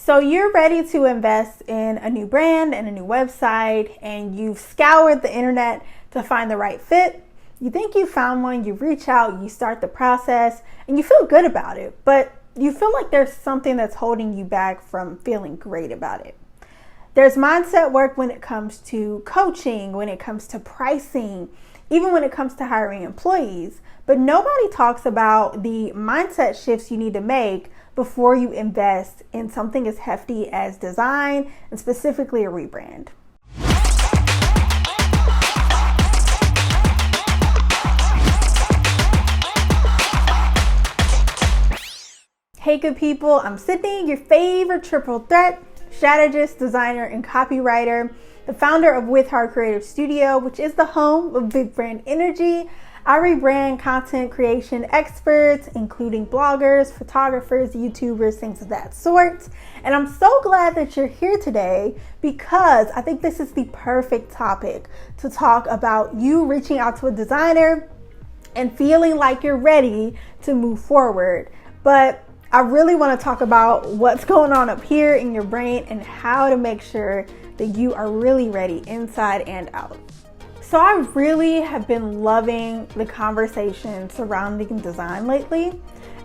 So you're ready to invest in a new brand and a new website, and you've scoured the internet to find the right fit. You think you found one, you reach out, you start the process, and you feel good about it, but you feel like there's something that's holding you back from feeling great about it. There's mindset work when it comes to coaching, when it comes to pricing, even when it comes to hiring employees, but nobody talks about the mindset shifts you need to make before you invest in something as hefty as design and specifically a rebrand. Hey good people, I'm Sydney, your favorite triple threat strategist, designer, and copywriter, the founder of With Hart Creative Studio, which is the home of Big Brand Energy. I rebrand content creation experts, including bloggers, photographers, YouTubers, things of that sort. And I'm so glad that you're here today because I think this is the perfect topic to talk about you reaching out to a designer and feeling like you're ready to move forward. But I really want to talk about what's going on up here in your brain and how to make sure that you are really ready inside and out. So I really have been loving the conversation surrounding design lately.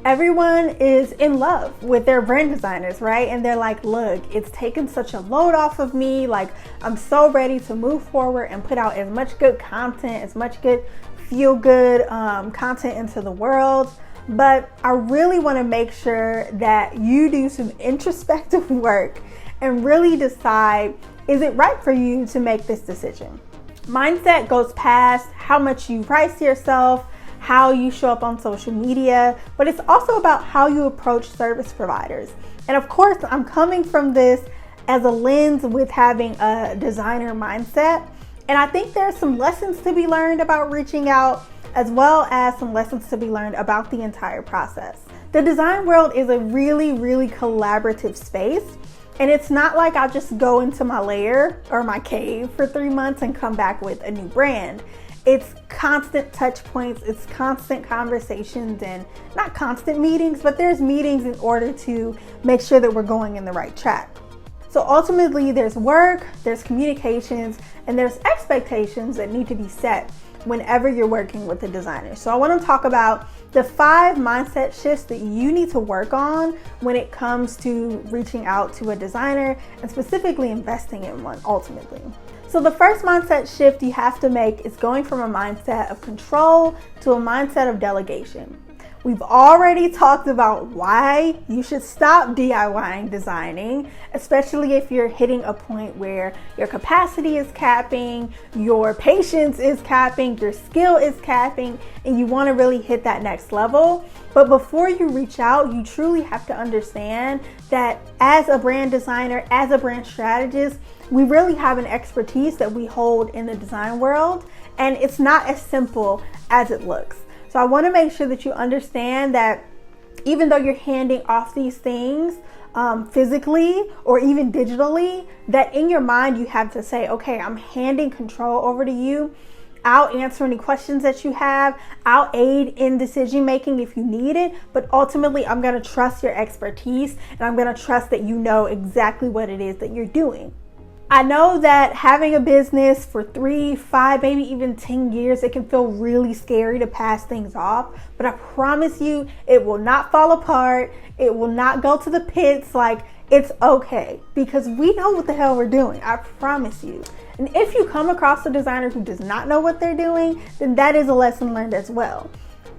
Everyone is in love with their brand designers, right? And they're like, look, it's taken such a load off of me. Like, I'm so ready to move forward and put out as much good content, as much good feel-good content into the world. But I really want to make sure that you do some introspective work and really decide, is it right for you to make this decision? Mindset goes past how much you price yourself, how you show up on social media, but it's also about how you approach service providers. And of course, I'm coming from this as a lens with having a designer mindset. And I think there's some lessons to be learned about reaching out, as well as some lessons to be learned about the entire process. The design world is a really, really collaborative space. And it's not like I'll just go into my lair or my cave for 3 months and come back with a new brand. It's constant touch points, it's constant conversations, and not constant meetings, but there's meetings in order to make sure that we're going in the right track. So ultimately there's work, there's communications, and there's expectations that need to be set whenever you're working with a designer. So I want to talk about the 5 mindset shifts that you need to work on when it comes to reaching out to a designer and specifically investing in one ultimately. So the first mindset shift you have to make is going from a mindset of control to a mindset of delegation. We've already talked about why you should stop DIYing designing, especially if you're hitting a point where your capacity is capping, your patience is capping, your skill is capping, and you want to really hit that next level. But before you reach out, you truly have to understand that as a brand designer, as a brand strategist, we really have an expertise that we hold in the design world, and it's not as simple as it looks. So I want to make sure that you understand that even though you're handing off these things physically or even digitally, that in your mind you have to say, okay, I'm handing control over to you. I'll answer any questions that you have. I'll aid in decision making if you need it. But ultimately, I'm going to trust your expertise, and I'm going to trust that you know exactly what it is that you're doing. I know that having a business for 3, 5, maybe even 10 years, it can feel really scary to pass things off, but I promise you it will not fall apart. It will not go to the pits. Like, it's okay because we know what the hell we're doing. I promise you. And if you come across a designer who does not know what they're doing, then that is a lesson learned as well.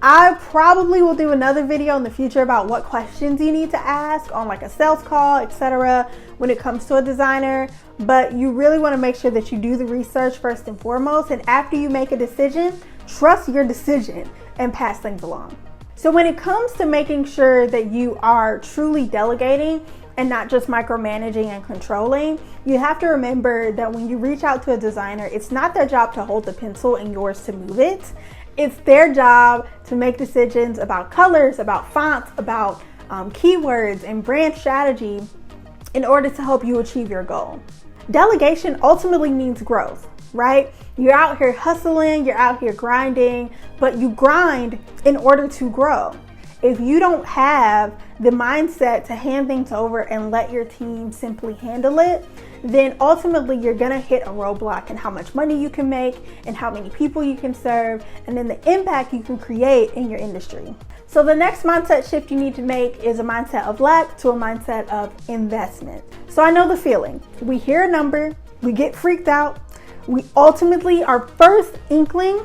I probably will do another video in the future about what questions you need to ask on like a sales call, etc. when it comes to a designer, but you really want to make sure that you do the research first and foremost, and after you make a decision, trust your decision and pass things along. So when it comes to making sure that you are truly delegating and not just micromanaging and controlling, you have to remember that when you reach out to a designer, it's not their job to hold the pencil and yours to move it. It's their job to make decisions about colors, about fonts, about keywords and brand strategy in order to help you achieve your goal. Delegation ultimately means growth, right? You're out here hustling, you're out here grinding, but you grind in order to grow. If you don't have the mindset to hand things over and let your team simply handle it, then ultimately you're gonna hit a roadblock in how much money you can make and how many people you can serve, and then the impact you can create in your industry. So the next mindset shift you need to make is a mindset of lack to a mindset of investment. So I know the feeling. We hear a number, we get freaked out. We ultimately, our first inkling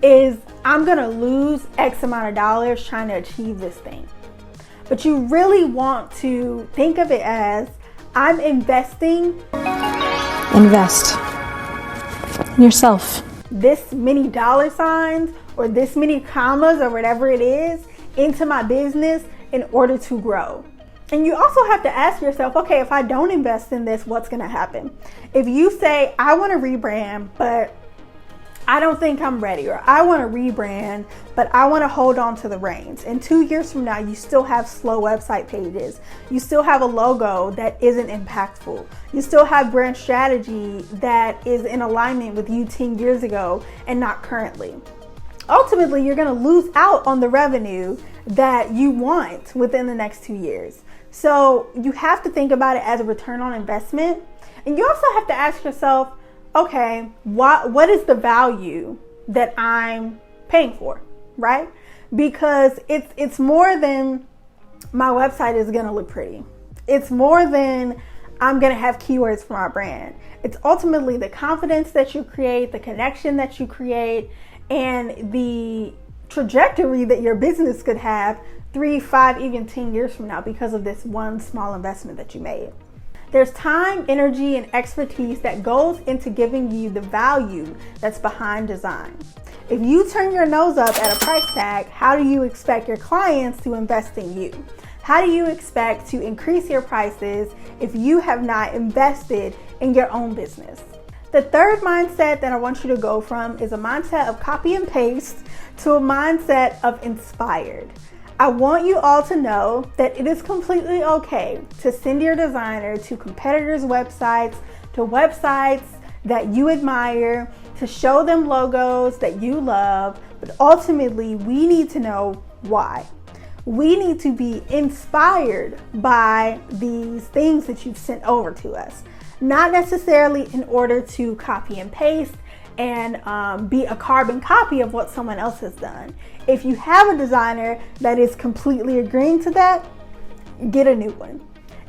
is, I'm gonna lose X amount of dollars trying to achieve this thing. But you really want to think of it as, I'm investing. Invest in yourself. This many dollar signs or this many commas or whatever it is into my business in order to grow. And you also have to ask yourself, okay, if I don't invest in this, what's gonna happen? If you say, I wanna rebrand, but I don't think I'm ready, or I want to rebrand, but I want to hold on to the reins. And 2 years from now, you still have slow website pages. You still have a logo that isn't impactful. You still have brand strategy that is in alignment with you 10 years ago and not currently. Ultimately, you're going to lose out on the revenue that you want within the next 2 years. So you have to think about it as a return on investment. And you also have to ask yourself, okay, what is the value that I'm paying for, right? Because it's more than my website is gonna look pretty. It's more than I'm gonna have keywords for my brand. It's ultimately the confidence that you create, the connection that you create, and the trajectory that your business could have 3, 5, even 10 years from now because of this one small investment that you made. There's time, energy, and expertise that goes into giving you the value that's behind design. If you turn your nose up at a price tag, how do you expect your clients to invest in you? How do you expect to increase your prices if you have not invested in your own business? The third mindset that I want you to go from is a mindset of copy and paste to a mindset of inspired. I want you all to know that it is completely okay to send your designer to competitors' websites, to websites that you admire, to show them logos that you love, but ultimately we need to know why. We need to be inspired by these things that you've sent over to us, not necessarily in order to copy and paste and be a carbon copy of what someone else has done. If you have a designer that is completely agreeing to that, get a new one.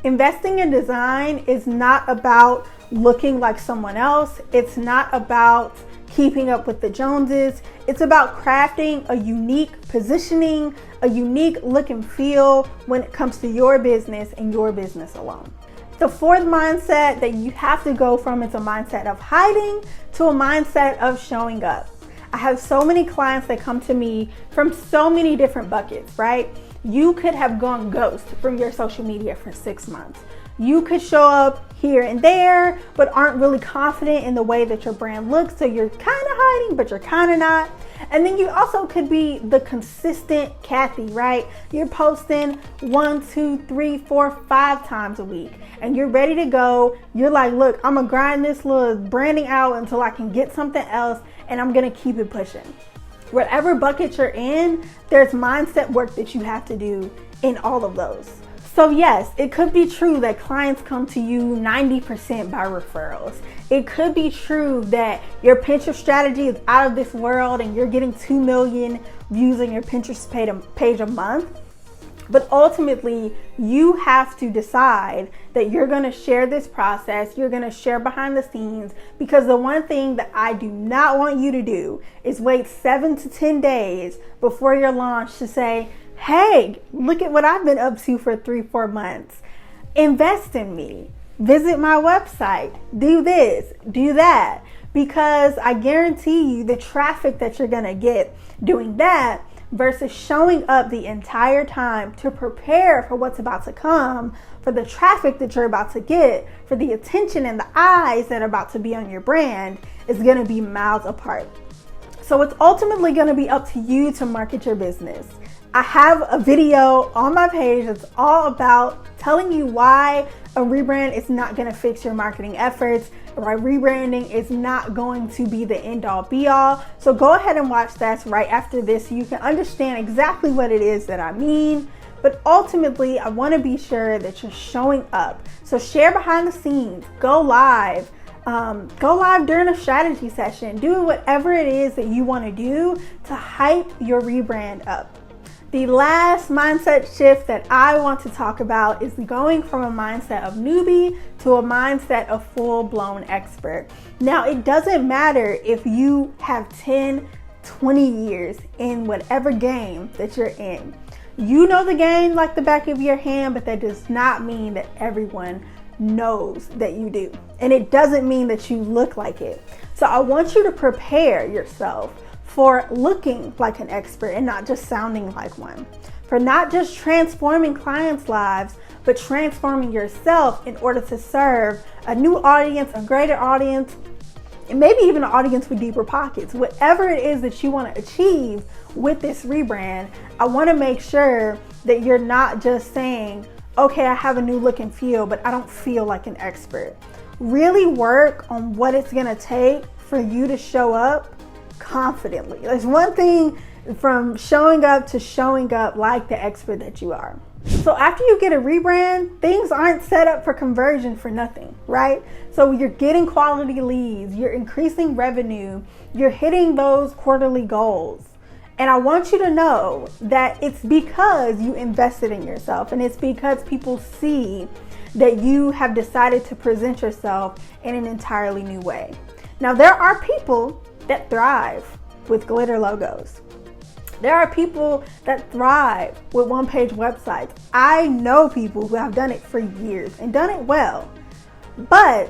Investing in design is not about looking like someone else. It's not about keeping up with the Joneses. It's about crafting a unique positioning, a unique look and feel when it comes to your business and your business alone. The fourth mindset that you have to go from is a mindset of hiding to a mindset of showing up. I have so many clients that come to me from so many different buckets, right? You could have gone ghost from your social media for 6 months. You could show up here and there, but aren't really confident in the way that your brand looks. So you're kind of hiding, but you're kind of not. And then you also could be the consistent Kathy, right? You're posting 1, 2, 3, 4, 5 times a week and you're ready to go. You're like, look, I'm gonna grind this little branding out until I can get something else and I'm gonna keep it pushing. Whatever bucket you're in, there's mindset work that you have to do in all of those. So yes, it could be true that clients come to you 90% by referrals. It could be true that your Pinterest strategy is out of this world and you're getting 2 million views on your Pinterest page a month. But ultimately, you have to decide that you're gonna share this process, you're gonna share behind the scenes, because the one thing that I do not want you to do is wait 7 to 10 days before your launch to say, hey, look at what I've been up to for 3-4 months. Invest in me. Visit my website. Do this, do that. Because I guarantee you the traffic that you're gonna get doing that versus showing up the entire time to prepare for what's about to come, for the traffic that you're about to get, for the attention and the eyes that are about to be on your brand is gonna be miles apart. So it's ultimately gonna be up to you to market your business. I have a video on my page that's all about telling you why A rebrand is not going to fix your marketing efforts, right? Rebranding is not going to be the end all be all. So go ahead and watch that right after this so you can understand exactly what it is that I mean. But ultimately, I want to be sure that you're showing up. So share behind the scenes, go live during a strategy session, do whatever it is that you want to do to hype your rebrand up. The last mindset shift that I want to talk about is going from a mindset of newbie to a mindset of full-blown expert. Now, it doesn't matter if you have 10, 20 years in whatever game that you're in. You know the game like the back of your hand, but that does not mean that everyone knows that you do. And it doesn't mean that you look like it. So I want you to prepare yourself for looking like an expert and not just sounding like one. For not just transforming clients' lives, but transforming yourself in order to serve a new audience, a greater audience, and maybe even an audience with deeper pockets. Whatever it is that you want to achieve with this rebrand, I want to make sure that you're not just saying, okay, I have a new look and feel, but I don't feel like an expert. Really work on what it's going to take for you to show up confidently. There's one thing from showing up to showing up like the expert that you are. So after you get a rebrand, things aren't set up for conversion for nothing, right? So you're getting quality leads, you're increasing revenue, you're hitting those quarterly goals. And I want you to know that it's because you invested in yourself, and it's because people see that you have decided to present yourself in an entirely new way. Now, there are people that thrive with glitter logos. There are people that thrive with one-page websites. I know people who have done it for years and done it well, but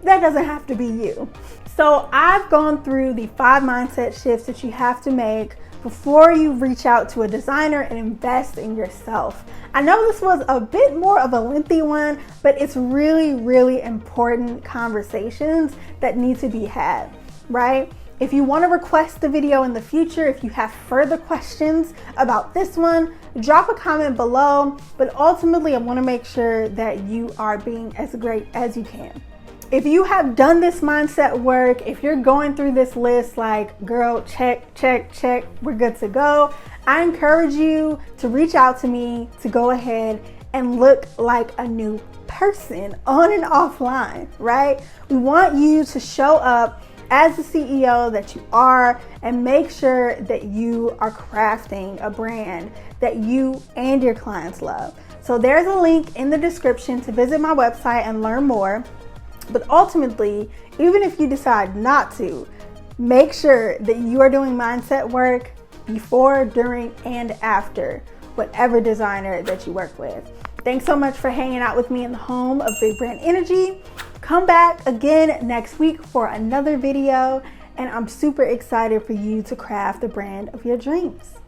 that doesn't have to be you. So I've gone through the 5 mindset shifts that you have to make before you reach out to a designer and invest in yourself. I know this was a bit more of a lengthy one, but it's really, really important conversations that need to be had, right? If you want to request the video in the future, if you have further questions about this one, drop a comment below. But ultimately, I want to make sure that you are being as great as you can. If you have done this mindset work, if you're going through this list like, girl, check, check, check, we're good to go, I encourage you to reach out to me to go ahead and look like a new person on and offline, right? We want you to show up as the CEO that you are and make sure that you are crafting a brand that you and your clients love. So there's a link in the description to visit my website and learn more. But ultimately, even if you decide not to, make sure that you are doing mindset work before, during, and after whatever designer that you work with. Thanks so much for hanging out with me in the home of Big Brand Energy. Come back again next week for another video, and I'm super excited for you to craft the brand of your dreams.